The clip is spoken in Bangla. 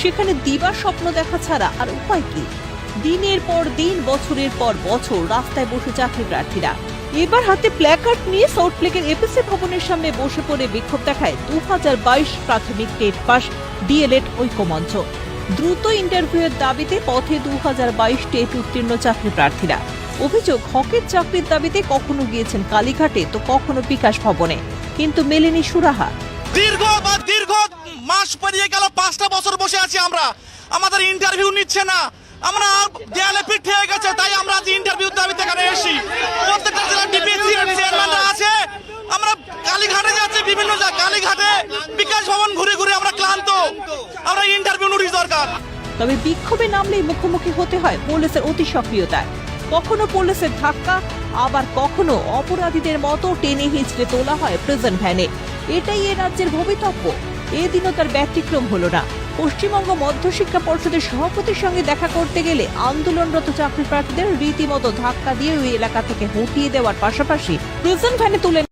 সেখানে দিবার স্বপ্ন দেখা ছাড়া আর উপায় কি? দিনের পর দিন, বছরের পর বছর রাস্তায় বসে চাকরি প্রার্থীরা। এবার হাতে প্ল্যাকার্ড নিয়ে সল্টলেকের এপিসি ভবনের সামনে বসে পড়ে বিক্ষোভ দেখায় 2022 প্রাথমিক টেট পাস ডিএলএড ঐক্যমঞ্চ। দ্রুত ইন্টারভিউয়ের দাবিতে পথে 2022 টেট উত্তীর্ণ চাকরি প্রার্থীরা। অভিযোগ, হকের চাকরির দাবিতে কখনো গিয়েছেন কালীঘাটে তো কখনো বিকাশ ভবনে, কিন্তু মেলেনি সুরাহা। দীর্ঘ মাস পেরিয়ে গেল, 5টা বছর বসে আছি আমরা, আমাদের ইন্টারভিউ নিচ্ছে না, আমরা দেয়ালে পিঠ হয়ে গেছে, তাই আমরা আজ ইন্টারভিউ দাবিতে এখানে এসেছি। প্রত্যেকটা জেলা ডিপিসি চেয়ারম্যানরা আছে, আমরা কালীঘাটে যাচ্ছি, বিভিন্ন কালীঘাটে বিকাশ ভবন ঘুরে ঘুরে আমরা ক্লান্ত, আমরা ইন্টারভিউ নোটিশ দরকার। তবে বিক্ষোভে নামলেই মুখোমুখি হতে হয় পুলিশের অতি সক্রিয়তায়। কখনো পুলিশের ধাক্কা, আবার কখনো অপরাধীদের মতো টেনে হিঁচড়ে তোলা হয় প্রিজন ভ্যানে। এটাই এ রাজ্যের ভবিতব্য। এদিনও তার ব্যতিক্রম হলো না। পশ্চিমবঙ্গ মধ্যশিক্ষা পর্ষদের সভাপতির সঙ্গে দেখা করতে গেলে আন্দোলনরত চাকরি প্রার্থীদের রীতিমতো ধাক্কা দিয়ে ওই এলাকা থেকে হটিয়ে দেওয়ার পাশাপাশি প্রিজন ভ্যানে তুলে